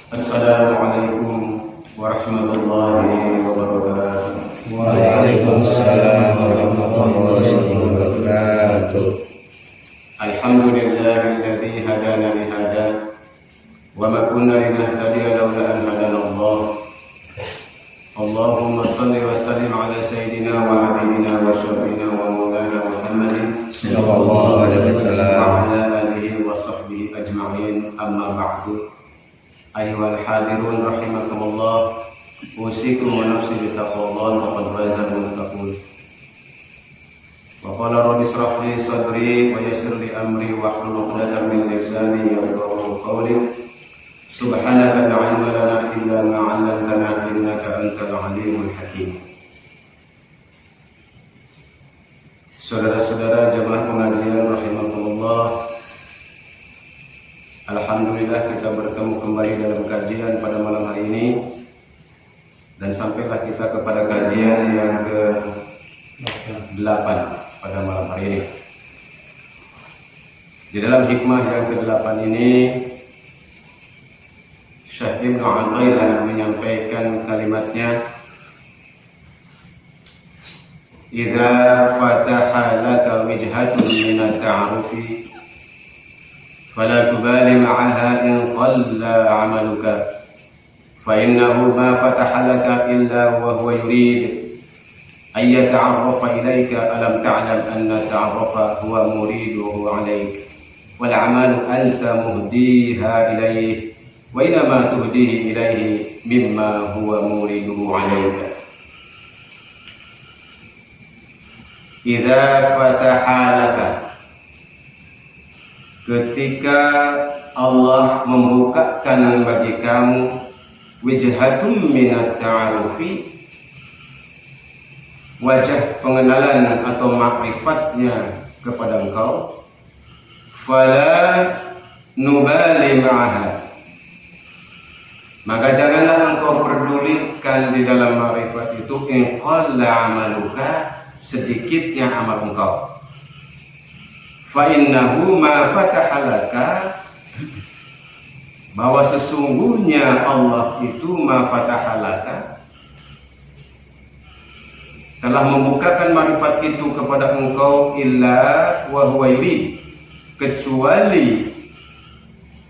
Assalamualaikum warahmatullahi wabarakatuh. Waalaikumsalam warahmatullahi wabarakatuh. Alhamdulillahilladzi hadana li hada wa ma kunna linahtadiya laula an hadana Allah. Allahumma shalli wa sallim ala sayyidina wa habibina wa syafiina wa maulana Muhammadin sallallahu alaihi wasallam wa ala alihi wa sahbihi ajma'in. Amma ba'du. Ayyuhal hadirun rahimakumullah, usikum wa nafsi bitaqwallah wa qad fazal muttaqun. Wa qala rabbi ishrah li sadri wa yassir li amri wa hlul 'uqdatam min lisani yafqahu qawli. Subhanaka la 'ilma lana illa ma 'allamtana innaka antal 'alimul hakim. Saudara-saudara jamaah pengajian rahimakumullah, alhamdulillah kita bertemu kembali dalam kajian pada malam hari ini, dan sampailah kita kepada kajian yang ke-8 pada malam hari ini. Di dalam hikmah yang ke-8 ini, Syekh Ibnu Athaillah menyampaikan kalimatnya, idza fataha laka wijhatun min at-ta'arufi fala tubali ma'aha in qalla 'amaluka fa innahu ma fataha laka illa wa huwa yurid an yata'arrafa ilayka alam ta'lam anna ta'arrafa huwa muriduhu 'alayk wal 'amalu anta muhdiha ilayhi wa inma tuhdihi ilayhi mimma huwa muriduhu 'alayka. Idza fataha laka, ketika Allah membukakan bagi kamu wijhatun minat ta'arufi, wajah pengenalan atau makrifatnya kepada engkau, fala nubali ma'aha, maka janganlah engkau pedulikan di dalam makrifat itu in qalla 'amaluka, sedikitnya amal engkau. Fa innahu ma fataha laka, bahwa sesungguhnya Allah itu ma fataha laka, telah membukakan makrifat itu kepada engkau, illa wa huwa yurid, kecuali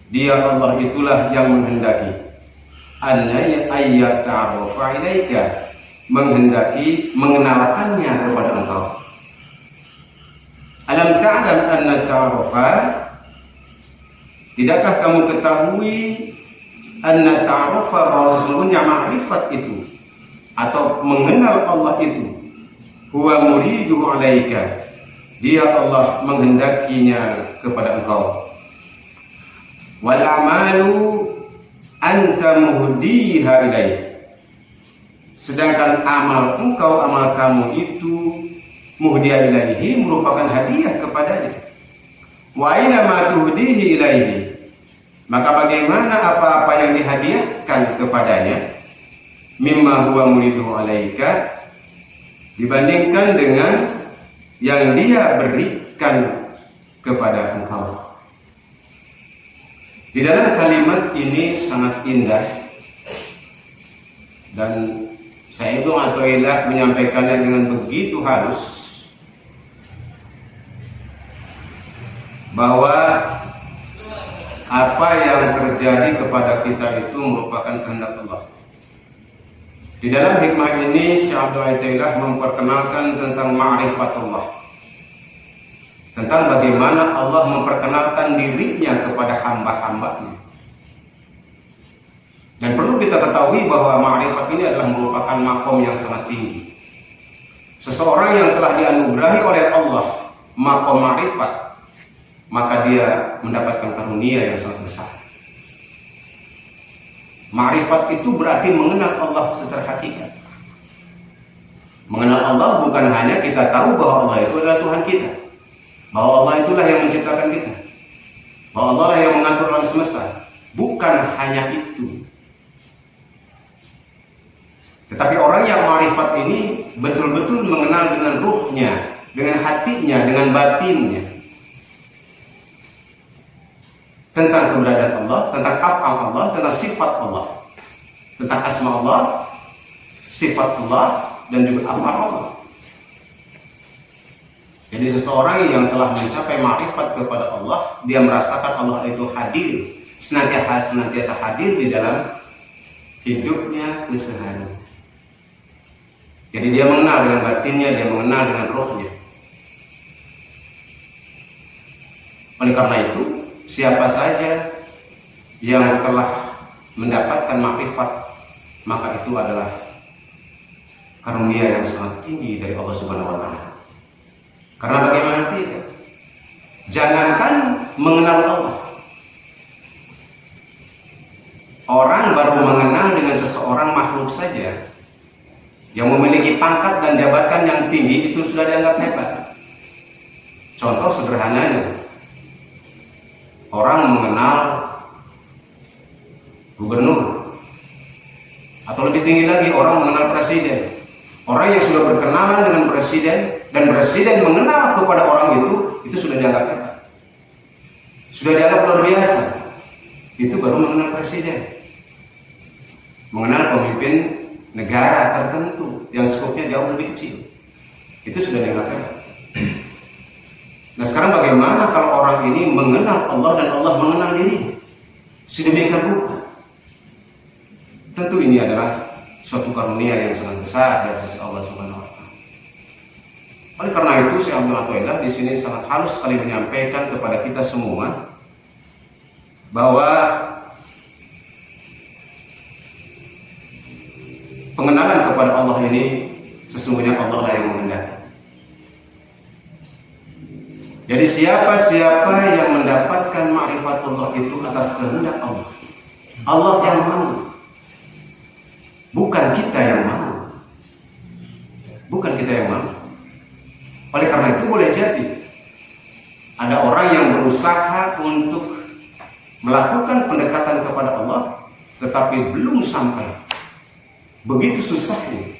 dia Allah itulah yang menghendaki, anna ayyata'arrafa ilaika, menghendaki mengenalkannya kepada engkau. Alam ta'lam anna ta'arufa, tidakkah kamu ketahui anna ta'arufa, bahwa sesungguhnya makrifat itu atau mengenal Allah itu, huwa muridu 'alaika, dia Allah menghendakinya kepada engkau. Wal a'malu anta muhdiha ilaih, sedangkan amal engkau, amal kamu itu muhdiya ilaihi, merupakan hadiah kepadanya. Wa aina ma tuhdihi ilaihi, maka bagaimana apa-apa yang dihadiahkan kepadanya, mimma huwa muridu alaika, dibandingkan dengan yang dia berikan kepada engkau. Di dalam kalimat ini sangat indah, dan saya itu Athaillah menyampaikannya dengan begitu halus, bahwa apa yang terjadi kepada kita itu merupakan kehendak Allah. Di dalam hikmah ini Syekh Athaillah memperkenalkan tentang ma'rifatullah, tentang bagaimana Allah memperkenalkan dirinya kepada hamba-hambanya. Dan perlu kita ketahui bahwa ma'rifat ini adalah merupakan makom yang sangat tinggi. Seseorang yang telah dianugerahi oleh Allah makom ma'rifat, maka dia mendapatkan karunia yang sangat besar. Ma'rifat itu berarti mengenal Allah secara hakikat. Mengenal Allah bukan hanya kita tahu bahwa Allah itu adalah Tuhan kita, bahwa Allah itulah yang menciptakan kita, bahwa Allah lah yang mengatur alam semesta. Bukan hanya itu. Tetapi orang yang ma'rifat ini betul-betul mengenal dengan ruhnya, dengan hatinya, dengan batinnya. tentang keberadaan Allah, tentang af'al Allah, tentang sifat Allah, tentang asma Allah, sifat Allah, dan juga af'al Allah. Jadi seseorang yang telah mencapai ma'rifat kepada Allah, dia merasakan Allah itu hadir, senantiasa hadir di dalam hidupnya keseharian. Jadi dia mengenal dengan batinnya, dia mengenal dengan rohnya. Oleh karena itu, siapa saja yang telah mendapatkan ma'rifat, maka itu adalah karunia yang sangat tinggi dari Allah Subhanahu wa Ta'ala. Karena bagaimana tidak? Jangankan mengenal Allah, orang baru mengenal dengan seseorang makhluk saja yang memiliki pangkat dan jabatan yang tinggi itu sudah dianggap hebat. Contoh sederhananya, orang mengenal gubernur, atau lebih tinggi lagi orang mengenal presiden. Orang yang sudah berkenalan dengan presiden dan presiden mengenal kepada orang itu sudah dianggap hebat, sudah dianggap luar biasa. Itu baru mengenal presiden, mengenal pemimpin negara tertentu yang skopnya jauh lebih kecil, itu sudah dianggap hebat. Nah sekarang bagaimana kalau orang ini mengenal Allah dan Allah mengenal diri sedemikian rupa? Tentu ini adalah suatu karunia yang sangat besar dari sisi Allah Subhanahu wa Ta'ala. Oleh karena itu, Syekh Abdul Athaillah di sini sangat halus sekali menyampaikan kepada kita semua bahwa pengenalan kepada Allah ini sesungguhnya Allah yang menghendaki. Jadi siapa yang mendapatkan ma'rifatullah itu atas kehendak Allah, Allah yang mau, bukan kita yang mau, bukan kita yang mau. Oleh karena itu boleh jadi ada orang yang berusaha untuk melakukan pendekatan kepada Allah, tetapi belum sampai, begitu susahnya.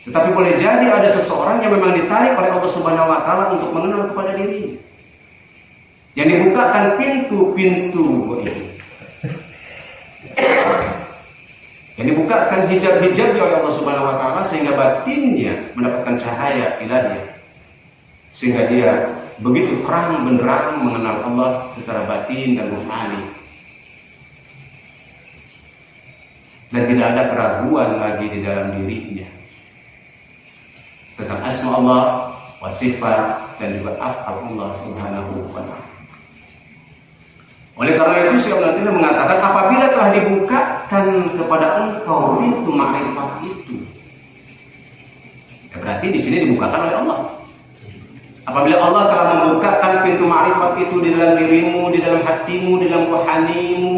Tetapi boleh jadi ada seseorang yang memang ditarik oleh Allah Subhanahu wa Ta'ala untuk mengenal kepada dirinya, yang dibukakan pintu-pintu ini, yang dibukakan hijab-hijab oleh Allah Subhanahu wa Ta'ala, sehingga batinnya mendapatkan cahaya ilahi, sehingga dia begitu terang benderang mengenal Allah secara batin dan rohani, dan tidak ada keraguan lagi di dalam dirinya tentang asma Allah, wasifat, dan juga af'al Allah Subhanahu wa Ta'ala. Oleh karena itu Syekh Abdul mengatakan, apabila telah dibukakan kepada engkau pintu ma'rifat itu, ya berarti di sini dibukakan oleh Allah. Apabila Allah telah membukakan pintu ma'rifat itu di dalam dirimu, di dalam hatimu, di dalam rohanimu,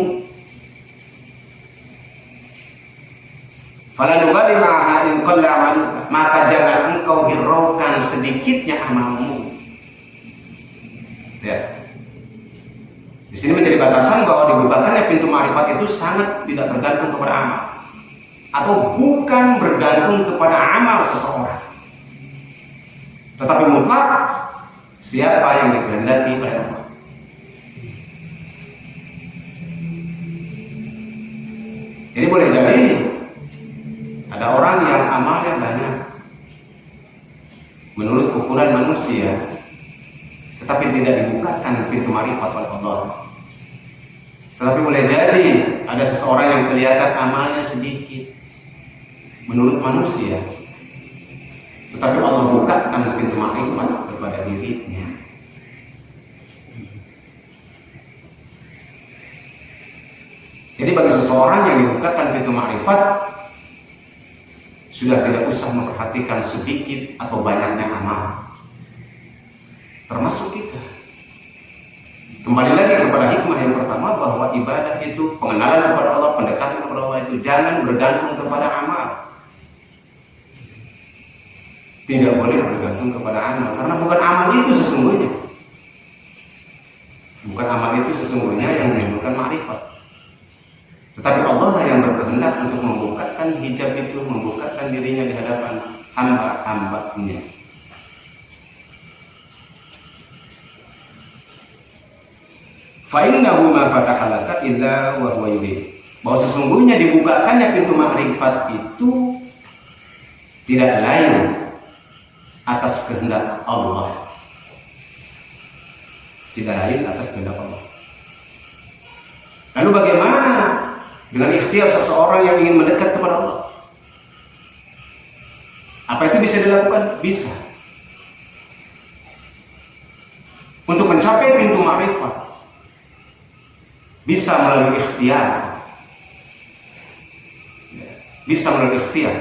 fala nubali ma'aha in qalla 'amaluka, maka jangan engkau hiraukan sedikitnya amalmu. Ya. Di sini menjadi batasan bahwa dibukakannya pintu ma'rifat itu sangat tidak tergantung kepada amal, atau bukan bergantung kepada amal seseorang, tetapi mutlak siapa yang dikehendaki oleh Allah. Jadi boleh jadi ada orang yang amalnya banyak menurut ukuran manusia, tetapi tidak dibukakan pintu ma'rifat oleh Allah. Tetapi boleh jadi ada seseorang yang kelihatan amalnya sedikit menurut manusia, tetapi Allah bukakan pintu ma'rifat kepada dirinya. Jadi bagi seseorang yang dibukakan pintu ma'rifat, sudah tidak usah memperhatikan sedikit atau banyaknya amal, termasuk kita. Kembali lagi kepada hikmah yang pertama, bahwa ibadah itu, pengenalan kepada Allah, pendekatan kepada Allah itu jangan bergantung kepada amal. Tidak boleh bergantung kepada amal, karena bukan amal itu sesungguhnya, bukan amal itu sesungguhnya yang menimbulkan ma'rifat, tetapi Allah lah yang berkehendak untuk membukakan hijab itu, membukakan dirinya di hadapan hamba-hambanya. Fa innahu ma fataha laka illa wa huwa yurid. Bahwa sesungguhnya dibukakannya pintu makrifat itu tidak lain atas kehendak Allah. Tidak lain atas kehendak Allah. Lalu bagaimana dengan ikhtiar seseorang yang ingin mendekat kepada Allah? Apa itu bisa dilakukan? Bisa. Untuk mencapai pintu makrifat bisa melalui ikhtiar. Bisa melalui ikhtiar.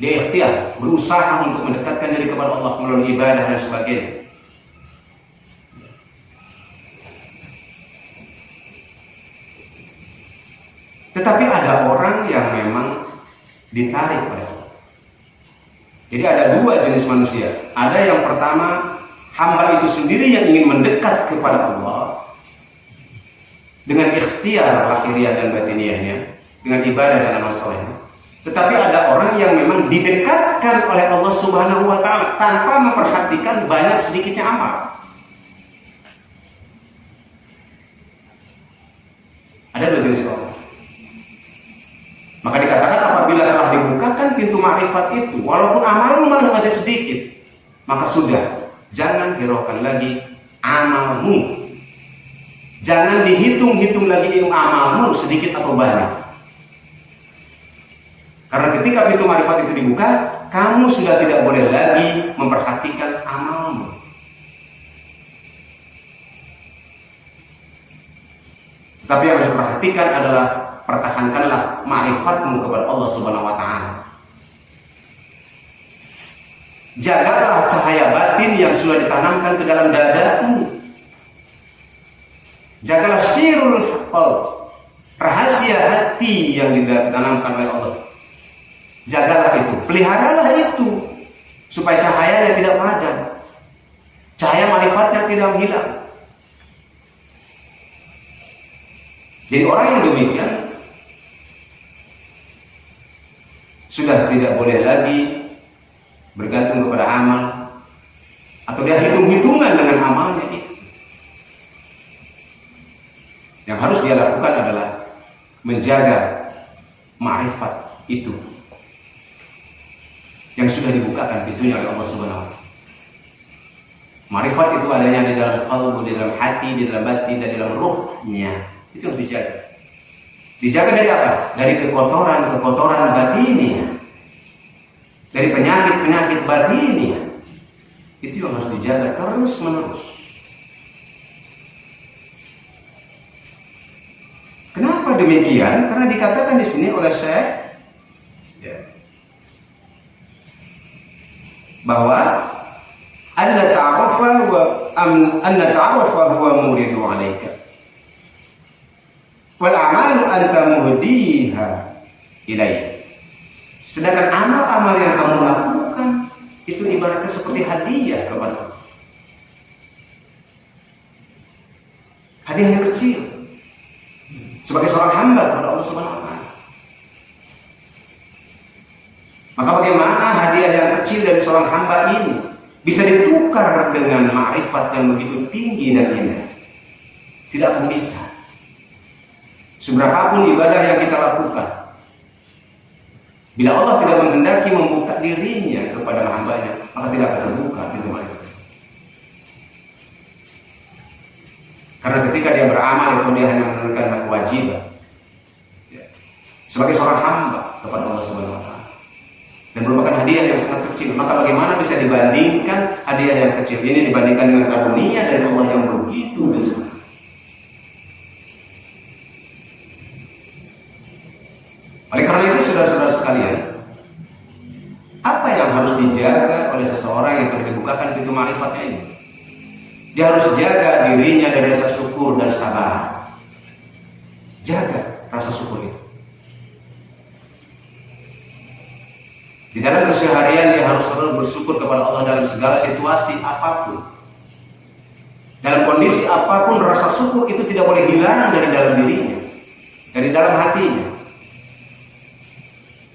Dia ikhtiar, berusaha untuk mendekatkan diri kepada Allah melalui ibadah dan sebagainya. Tetapi ada orang yang memang ditarik oleh Allah. Jadi ada dua jenis manusia. Ada yang pertama, hamba itu sendiri yang ingin mendekat kepada Allah dengan ikhtiar lahiriah dan batiniahnya, dengan ibadah dan amal soleh. Tetapi ada orang yang memang didekatkan oleh Allah Subhanahu wa Ta'ala tanpa memperhatikan banyak sedikitnya amal. Ada dua jenis orang. Maka dikatakan apabila telah dibukakan pintu makrifat itu, walaupun amalmu masih sedikit, maka sudah, jangan hiraukan lagi amalmu. Jangan dihitung-hitung lagi amalmu sedikit atau banyak. Karena ketika pintu makrifat itu dibuka, kamu sudah tidak boleh lagi memperhatikan amalmu. Tapi yang harus diperhatikan adalah pertahankanlah ma'rifatmu kepada Allah Subhanahu wa Ta'ala. Jagalah cahaya batin yang sudah ditanamkan ke dalam dadamu. Jagalah sirrul qalb, rahasia hati yang ditanamkan oleh Allah. Jagalah itu, peliharalah itu supaya cahayanya tidak padam, cahaya ma'rifatnya tidak hilang. Jadi orang yang demikian sudah tidak boleh lagi bergantung kepada amal atau dia hitung-hitungan dengan amalnya itu. Yang harus dia lakukan adalah menjaga ma'rifat itu yang sudah dibukakan pintunya oleh Allah Subhanahu wa Ta'ala. Ma'rifat itu adanya di dalam qalbu, di dalam hati, di dalam batin, dan di dalam ruhnya. Itu harus dijaga. Dijaga dari apa? Dari kekotoran batinnya, dari penyakit batinnya. Itu yang harus dijaga terus menerus. Kenapa demikian? Karena dikatakan di sini oleh Syekh bahwa anna ta'arafa huwa muridu 'alaika wal a'malu anta muhdiha ilaih. Sedangkan amal-amal yang kamu lakukan itu ibaratnya seperti hadiah kepada Allah. Hadiah yang kecil sebagai seorang hamba kepada Allah Subhanahu wa Ta'ala. Maka bagaimana hadiah yang kecil dari seorang hamba ini bisa ditukar dengan ma'rifat yang begitu tinggi dan indah? Tidak akan bisa. Seberapapun ibadah yang kita lakukan, bila Allah tidak menghendaki membuka dirinya kepada hambanya, maka tidak akan terbuka pintu ma'rifat. Karena ketika dia beramal itu dia hanya menunaikan kewajiban sebagai seorang hamba kepada Allah Subhanahu wa Ta'ala, dan merupakan hadiah yang sangat kecil. Maka bagaimana bisa dibandingkan hadiah yang kecil ini dibandingkan dengan karunia dari Allah yang begitu besar? Oleh karena itu, saudara-saudara sekalian, apa yang harus dijaga oleh seseorang yang telah dibukakan pintu ma'rifatnya ini? Dia harus jaga dirinya dari rasa syukur dan sabar. Jaga rasa syukur itu. Di dalam keseharian dia harus selalu bersyukur kepada Allah dalam segala situasi apapun. Dalam kondisi apapun, rasa syukur itu tidak boleh hilang dari dalam dirinya, dari dalam hatinya.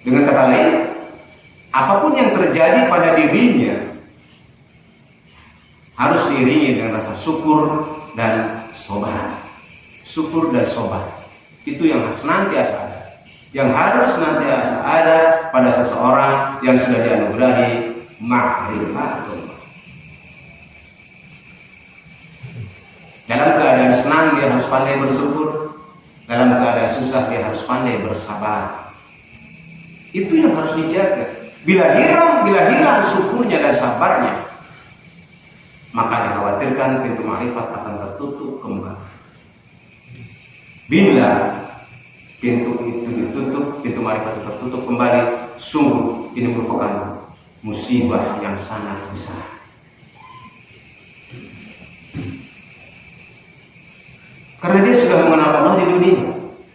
Dengan kata lain, apapun yang terjadi pada dirinya harus diiringi dengan rasa syukur dan sabar. syukur dan sobat. Itu yang senantiasa ada. Yang harus senantiasa ada pada seseorang yang sudah dianugerahi ma'rifatullah. Dalam keadaan senang dia harus pandai bersyukur, dalam keadaan susah dia harus pandai bersabar. Itu yang harus dijaga. Bila hilang syukurnya dan sabarnya, maka dikhawatirkan pintu ma'rifat akan tertutup kembali. Bila pintu itu ditutup, pintu ma'rifat tertutup kembali, sungguh ini merupakan musibah yang sangat besar. Karena dia sudah mengenal Allah di dunia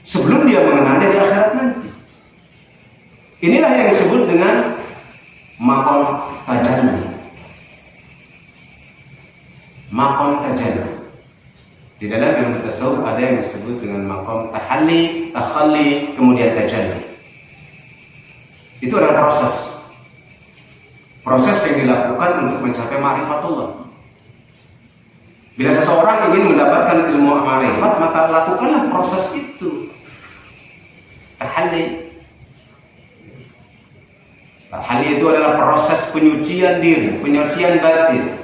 sebelum dia mengenalnya di akhirat nanti. Inilah yang disebut dengan maqam tajalli. Maqam tajalli. Di dalam ilmu tasawuf ada yang disebut dengan maqam tahalli, takhalli, kemudian tajalli. Itu adalah proses yang dilakukan untuk mencapai ma'rifatullah. Bila seseorang ingin mendapatkan ilmu ma'rifat, maka lakukanlah proses itu. Tahalli. Tahalli itu adalah proses penyucian diri, penyucian batin.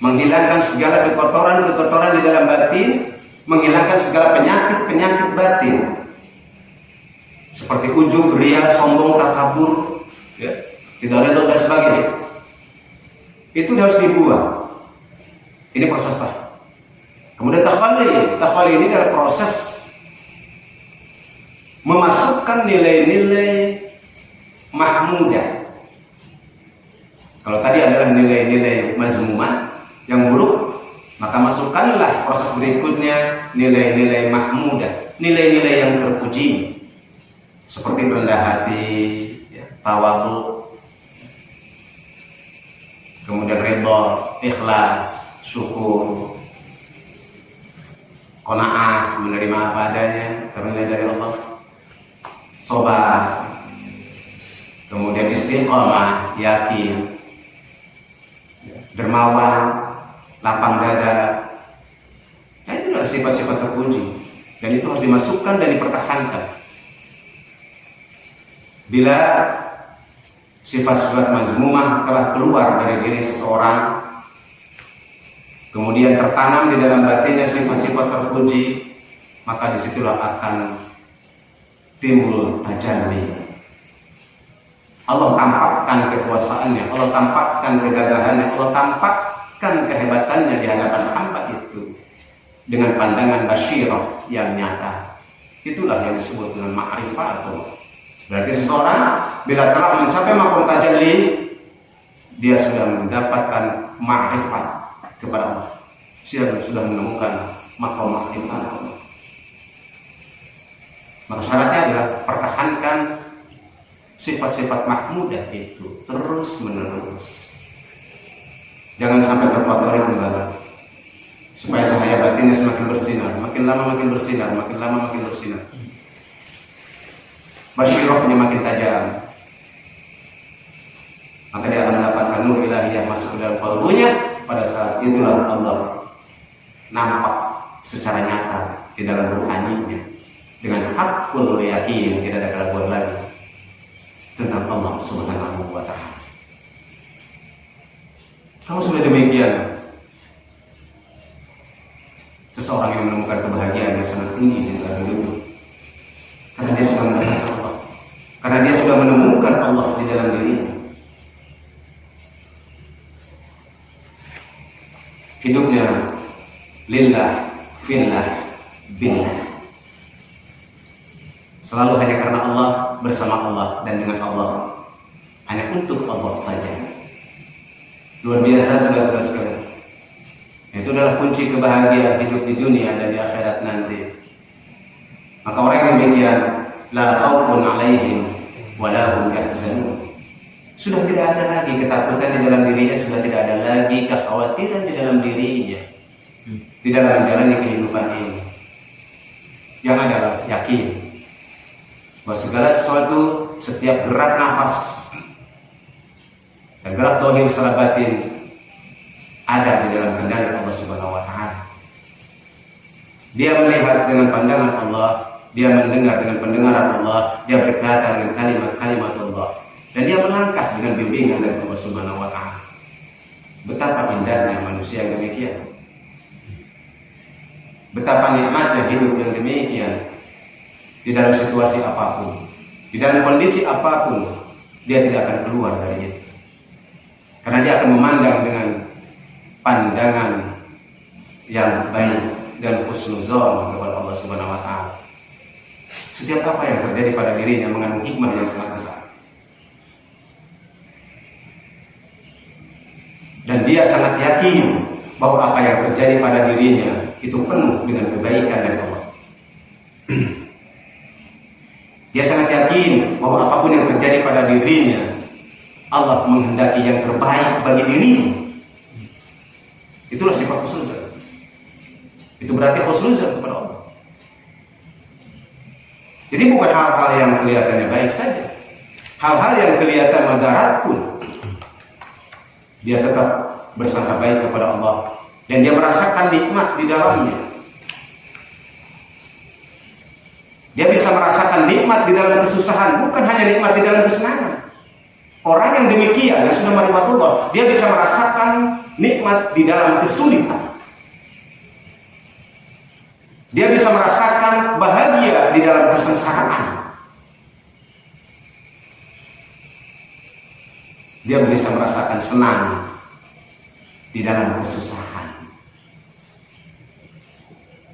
Menghilangkan segala kekotoran di dalam batin, menghilangkan segala penyakit batin. Seperti ujub, riya, sombong, takabur, ya, tidak ada dan sebagainya. Itu harus dibuang. Ini proses tahap. Kemudian takhalli ini adalah proses memasukkan nilai-nilai mahmudah. Kalau tadi adalah nilai-nilai mazmumah yang buruk, maka masukkanlah proses berikutnya nilai-nilai mahmudah, nilai-nilai yang terpuji, seperti rendah hati, ya, tawadhu, kemudian ridha, ikhlas, syukur, qanaah, menerima apa adanya karena dari Allah, sabar, kemudian istiqamah, yakin, dermawan, lapang dada. Nah, itu adalah sifat-sifat terpuji dan itu harus dimasukkan dan dipertahankan. Bila sifat-sifat mazmumah telah keluar dari diri seseorang, kemudian tertanam di dalam batinnya sifat-sifat terpuji, maka disitulah akan timbul tajalli. Allah tampakkan kekuasaannya, Allah tampakkan kegagahannya, Allah tampakkan kehebatannya di hadapan hamba itu dengan pandangan basyirah yang nyata. Itulah yang disebut dengan ma'rifatullah. Berarti seseorang bila telah mencapai maqam tajalli, dia sudah mendapatkan ma'rifat kepada Allah. Sudah menemukan maqam ma'rifat Allah. Maka syaratnya adalah pertahankan sifat-sifat mahmudah itu terus menerus. Jangan sampai terkotori kembali. Supaya cahaya batinnya semakin bersinar, makin lama makin bersinar, makin lama makin bersinar. Basyirahnya makin tajam. Maka dia akan mendapatkan nur ilahiyah masuk ke dalam qalbunya. Pada saat itulah Allah nampak secara nyata di dalam ruhaninya dengan hakul yakin, tidak ada keraguan lagi tentang Allah Subhanahu wa ta'ala. Kalau sudah demikian, seseorang yang menemukan kebahagiaan yang sangat tinggi di dalam hidup, karena dia sudah menemukan Allah, karena dia sudah menemukan Allah di dalam dirinya. Hidupnya lillah, fillah, billah. Selalu hanya karena Allah, bersama Allah, dan dengan Allah. Hanya untuk Allah saja. Luar biasa saudara-saudara sekalian. Itu adalah kunci kebahagiaan hidup di dunia dan di akhirat nanti. Maka orang yang demikian, la khaufun alaihim wa la hum yahzanun. Sudah tidak ada lagi ketakutan di dalam dirinya, sudah tidak ada lagi kekhawatiran di dalam dirinya di dalam menjalani kehidupan ini. Yang adalah yakin bahwa segala sesuatu, setiap gerak nafas dan gerak dohir secara batin ada di dalam kendali Allah Subhanahu wa ta'ala. Dia melihat dengan pandangan Allah, dia mendengar dengan pendengaran Allah, dia berkata dengan kalimat-kalimat Allah, dan dia melangkah dengan bimbingan dari Allah Subhanahu wa Ta'ala. Betapa indahnya manusia yang demikian. Betapa nikmatnya hidup yang demikian. Di dalam situasi apapun, di dalam kondisi apapun, dia tidak akan keluar dari itu. Karena dia akan memandang dengan pandangan yang baik dan husnuzon kepada Allah Subhanahu wa Ta'ala. Setiap apa yang terjadi pada dirinya mengandung hikmah yang sangat besar. Dan dia sangat yakin bahwa apa yang terjadi pada dirinya itu penuh dengan kebaikan dari Allah. Dia sangat yakin bahwa apapun yang terjadi pada dirinya, Allah menghendaki yang terbaik bagi dirinya. Itulah sifat husnuzon. Itu berarti husnuzon kepada Allah. Jadi bukan hal-hal yang kelihatannya baik saja, hal-hal yang kelihatan madarat pun dia tetap bersangka baik kepada Allah, dan dia merasakan nikmat di dalamnya. Dia bisa merasakan nikmat di dalam kesusahan, bukan hanya nikmat di dalam kesenangan. Orang yang demikian, yang sudah marifatullah, dia bisa merasakan nikmat di dalam kesulitan. Dia bisa merasakan bahagia di dalam kesengsaraan. Dia bisa merasakan senang di dalam kesusahan.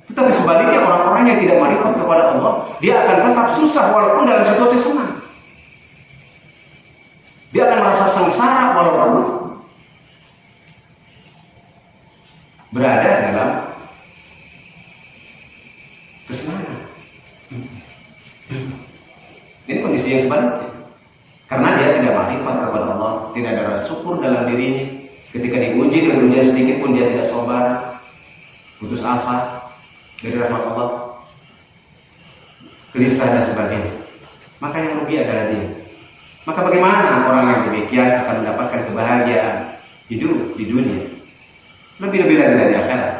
Tetapi sebaliknya orang-orang yang tidak marifat kepada Allah, dia akan tetap susah walaupun dalam situasi senang. Dia akan merasa sengsara walaupun berada dalam kesenangan. Ini kondisi yang sebaliknya. Karena dia tidak marifat kepada Allah, tidak ada rasa syukur dalam dirinya. Ketika diuji dengan ujian sedikit pun dia tidak sabar, putus asa dari rahmat Allah, gelisah dan sebagainya. Maka yang rugi adalah dia. Maka bagaimana orang yang demikian akan mendapatkan kebahagiaan hidup di dunia, lebih-lebih lagi dari akhirat?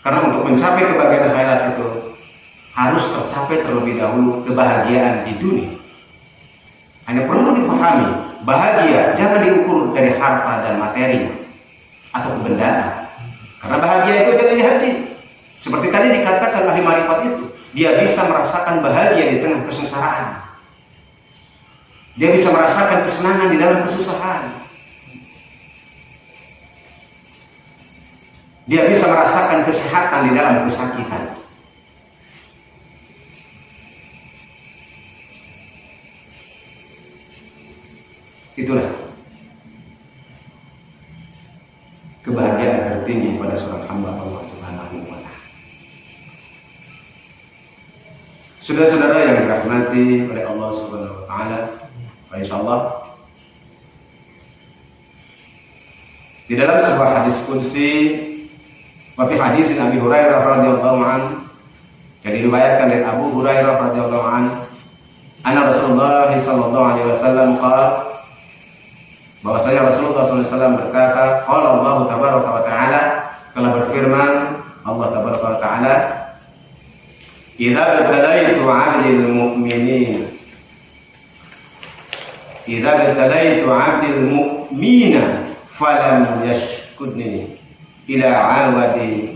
Karena untuk mencapai kebahagiaan akhirat itu harus tercapai terlebih dahulu kebahagiaan di dunia. Hanya perlu dipahami, bahagia jangan diukur dari harta dan materi atau kebendaan. Karena bahagia itu ada di hati. Seperti tadi dikatakan ahli marifat itu, dia bisa merasakan bahagia di tengah kesengsaraan. Dia bisa merasakan kesenangan di dalam kesusahan. Dia bisa merasakan kesehatan di dalam kesakitan. Itulah kebahagiaan tertinggi pada seorang hamba Allah Subhanahu wa Ta'ala. Saudara-saudara yang dirahmati oleh Allah Subhanahu wa Ta'ala, insyaallah di dalam sebuah hadis qudsi, wa fi hadis Abi Hurairah radhiyallahu anhu, yang diriwayatkan dari Abu Hurairah radhiyallahu anhu, anna Rasulullah sallallahu alaihi wasallam qala, bahwasanya Rasulullah SAW berkata, qala Allah tabaraka wa ta'ala, telah berfirman Allah tabaraka wa ta'ala, idza btalaitu 'abdil mu'minin, idza btalaitu 'abdil mu'mina falam yashkudni ila 'awadi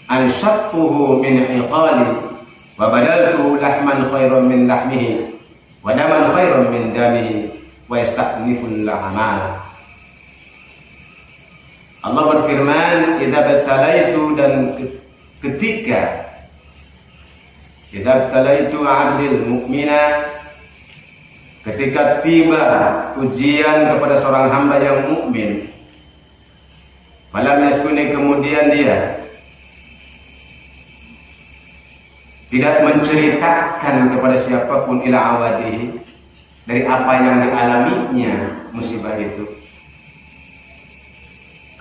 anshattuhu min 'iqali wa badaltu lahman khairan min lahmihi wa daman khairan min damihi wa yastakniful amal. Allah berfirman, idza btalaitu, dan ketika idza btalaitu 'abdil mu'mina, ketika tiba ujian kepada seorang hamba yang mukmin, falam yaskuni, kemudian dia tidak menceritakan kepada siapapun ila awadihi, dari apa yang dialaminya musibah itu.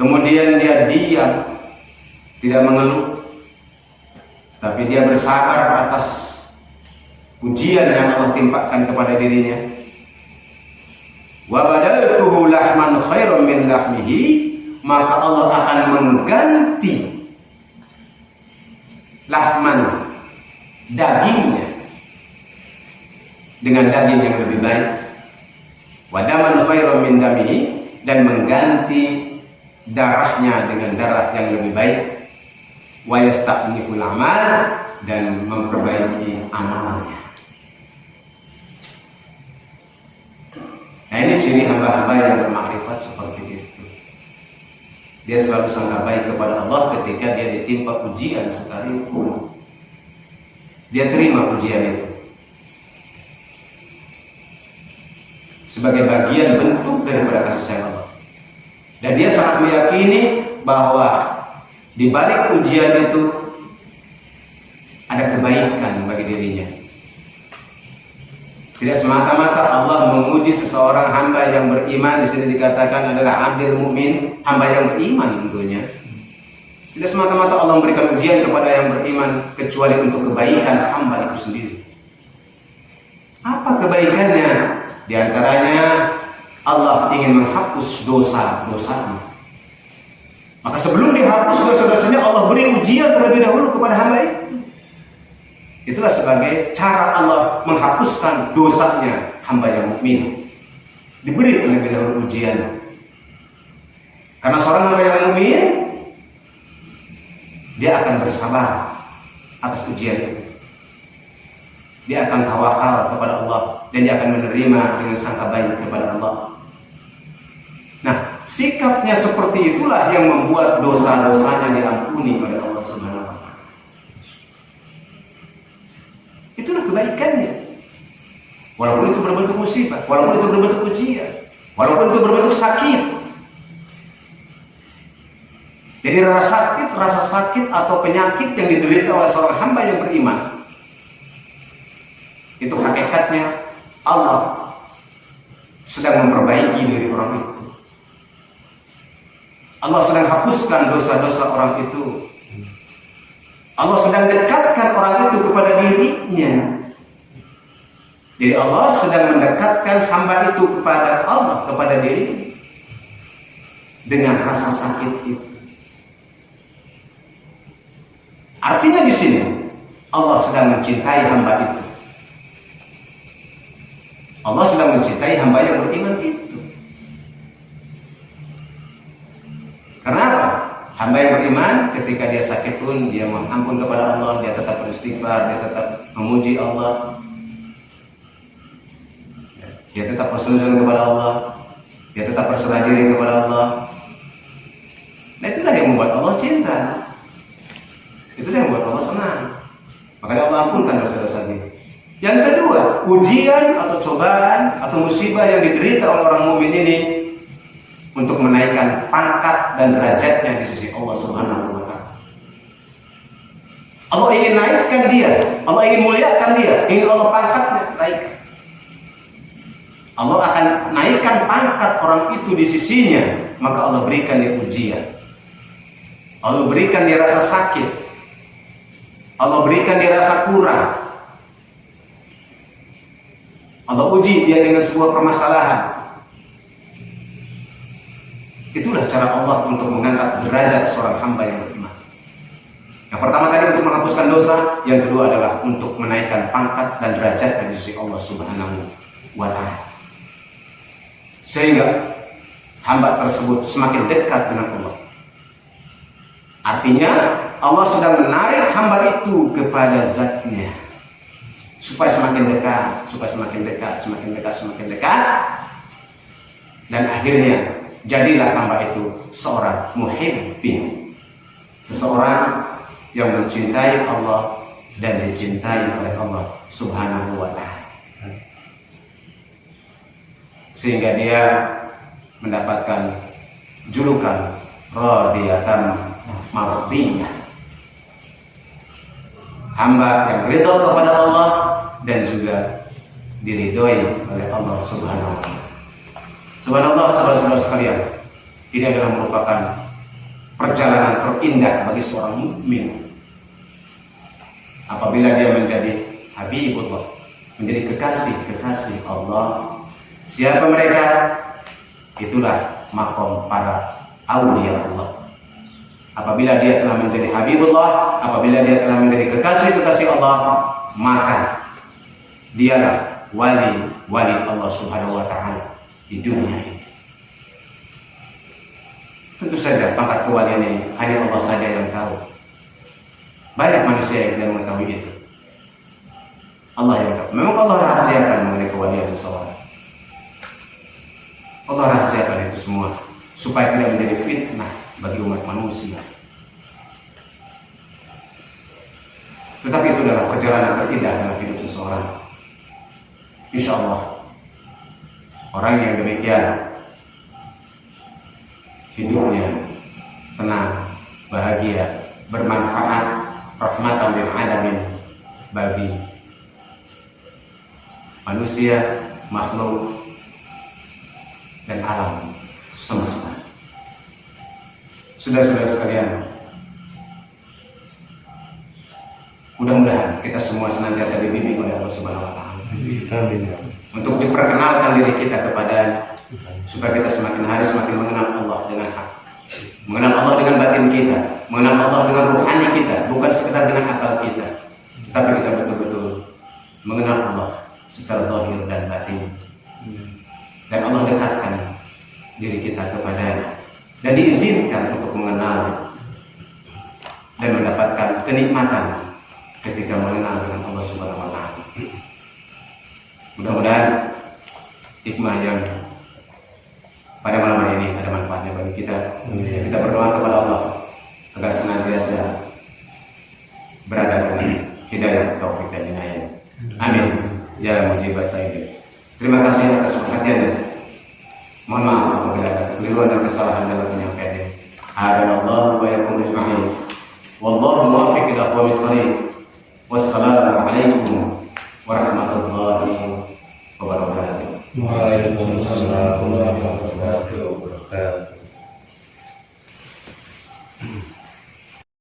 Kemudian dia diam, tidak mengeluh, tapi dia bersabar atas ujian yang Allah timpakan kepada dirinya. Wa badaltuhu lahman khairan min lahmihi, maka Allah akan mengganti lahman, dagingnya dengan daging yang lebih baik, wa daman khairan min damihi, dan mengganti darahnya dengan darah yang lebih baik, wa yasta'niful amal, dan memperbaiki amalnya. Nah, ini ciri hamba-hamba yang bermakrifat seperti itu. Dia selalu sangka baik kepada Allah ketika dia ditimpa ujian sekalipun. Dia terima ujian itu sebagai bagian bentuk daripada kasih sayang Allah. Dan dia sangat meyakini bahwa di balik ujian itu ada kebaikan bagi dirinya. Tidak semata-mata Allah menguji seseorang hamba yang beriman, di sini dikatakan adalah abdul mukmin, hamba yang beriman tentunya. Tidak semata-mata Allah memberikan ujian kepada yang beriman kecuali untuk kebaikan hamba itu sendiri. Apa kebaikannya? Di antaranya Allah ingin menghapus dosa-dosanya. Maka sebelum dihapus dosa-dosanya, Allah beri ujian terlebih dahulu kepada hamba itu. Itulah sebagai cara Allah menghapuskan dosanya hamba yang mukmin. Diberi terlebih dahulu ujian. Karena seorang hamba yang mukmin, dia akan bersabar atas ujian itu. Dia akan tawakal kepada Allah, dan dia akan menerima dengan sangka baik kepada Allah. Nah, sikapnya seperti itulah yang membuat dosa-dosanya diampuni oleh Allah Subhanahu wa Ta'ala. Itulah kebaikannya. Walaupun itu berbentuk musibah, walaupun itu berbentuk ujian, walaupun itu berbentuk sakit. Jadi rasa sakit atau penyakit yang diderita oleh seorang hamba yang beriman, itu hakikatnya Allah sedang memperbaiki diri orang itu. Allah sedang hapuskan dosa-dosa orang itu. Allah sedang dekatkan orang itu kepada dirinya. Jadi Allah sedang mendekatkan hamba itu kepada Allah, kepada diri, dengan rasa sakit itu. Artinya di sini Allah sedang mencintai hamba itu. Allah sedang mencintai hamba yang beriman itu. Kenapa? Hamba yang beriman ketika dia sakit pun dia mengampun kepada Allah, dia tetap beristighfar, dia tetap memuji Allah, dia tetap bersujud kepada Allah, dia tetap berserah diri kepada Allah. Nah, itulah yang membuat Allah cinta. Itulah yang membuat Allah senang. Makanya Allah ampunkan dosa-dosa dia. Yang kedua, ujian atau cobaan atau musibah yang diderita oleh orang mukmin ini untuk menaikkan pangkat dan derajatnya di sisi Allah Subhanahu wa Ta'ala. Allah ingin naikkan dia, Allah ingin muliakan dia, ingin Allah pangkatnya naikkan. Allah akan naikkan pangkat orang itu di sisinya, maka Allah berikan dia ujian. Allah berikan dia rasa sakit. Allah berikan dia rasa kurang. Allah uji dia dengan sebuah permasalahan. Itulah cara Allah untuk mengangkat derajat seorang hamba yang beriman. Yang pertama tadi untuk menghapuskan dosa, yang kedua adalah untuk menaikkan pangkat dan derajat dari sisi Allah Subhanahu wa Ta'ala. Sehingga hamba tersebut semakin dekat dengan Allah. Artinya Allah sedang menarik hamba itu kepada zatnya, supaya semakin dekat, semakin dekat, dan akhirnya jadilah hamba itu seorang muhibbin, seseorang yang mencintai Allah dan dicintai oleh Allah Subhanahu wa Ta'ala, sehingga dia mendapatkan julukan radiyatan mardiyah, hamba yang ridha kepada Allah dan juga diridhoi oleh Allah Subhanahu wa Ta'ala. Subhanallah, saudara-saudara sekalian, ini adalah merupakan perjalanan terindah bagi seorang mukmin apabila dia menjadi habibullah, menjadi kekasih Allah. Siapa mereka? Itulah makom para aulia Allah. Apabila dia telah menjadi Habibullah, apabila dia telah menjadi kekasih-kekasih Allah, maka dialah wali Allah Subhanahu wa Ta'ala di dunia ini. Tentu saja pangkat kewalian ini hanya Allah saja yang tahu. Banyak manusia yang tidak mengetahui itu. Allah yang tahu. Memang Allah rahasiakan mengenai kewalian seseorang. Allah rahasiakan itu semua supaya tidak menjadi fitnah bagi umat manusia. Tetapi itu adalah perjalanan terindah dalam hidup seseorang. Insya Allah orang yang demikian hidupnya tenang, bahagia, bermanfaat, rahmatan lil alamin bagi manusia, makhluk, dan alam semesta. Saudara-saudara sekalian, mudah-mudahan kita semua senantiasa dibimbing oleh Allah Subhanahu wa Ta'ala. Amin. Untuk diperkenalkan diri kita kepada, supaya kita semakin hari semakin mengenal Allah dengan hak, mengenal Allah dengan batin kita, mengenal Allah dengan ruhani kita, bukan sekedar dengan akal kita, tapi kita betul-betul mengenal Allah secara zahir dan batin. Dan Allah dekatkan diri kita kepadanya dan diizinkan untuk mengenal dan mendapatkan kenikmatan ketika mengenal dengan Allah Subhanahu wa Ta'ala. Mudah-mudahan hikmah yang pada malam hari ini ada manfaatnya bagi kita. Kita berdoa kepada Allah agar senantiasa berada dengan hidayah, taufik dan inayah. Amin. Ya mujibas sayyid. Terima kasih atas perhatiannya. Mohon maaf apabila ada kekeliruan dan kesalahan dalam penyampaian ini. Hadanallahu wa iyyakum ajma'in. Wallahu muwaffiq ila aqwamit thoriq. Wassalamualaikum warahmatullahi wabarakatuh. Waalaikumsalam warahmatullahi wabarakatuh.